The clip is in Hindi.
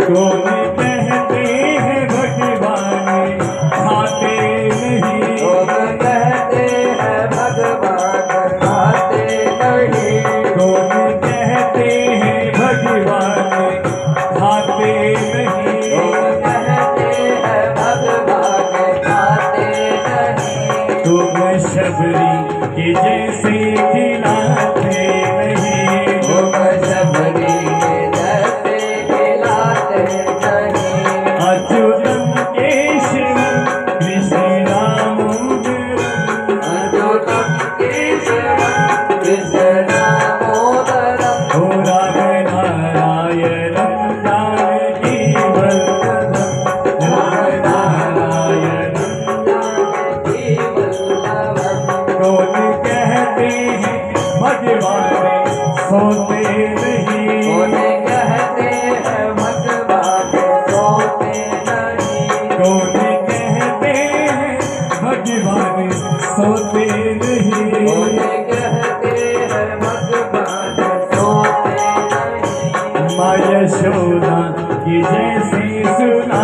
कौन कहते हैं भगवान खाते नहीं, लोग कहते हैं भगवान खाते नहीं, कौन कहते हैं भगवान खाते नहीं, लोग कहते हैं भगवान खाते नहीं, तुम शबरी के जैसे खिलाते नहीं, तुम शबरी के जैसे खिलाते नहीं, अच्युतम केशवम कृष्ण दामोदरम, अच्युतम केशवम कृष्ण दामोदरम, ओ राम नारायणं जानकी वल्लभम, राम नारायणं जानकी वल्लभम, कौन कहते हैं भगवान सोते नहीं, कौन कहते हैं भगवान सोते नहीं, कौन कहते हैं भगवान सोते नहीं, कौन कहते हैं भगवान सोते नहीं, माँ यशोदा की जैसी सुना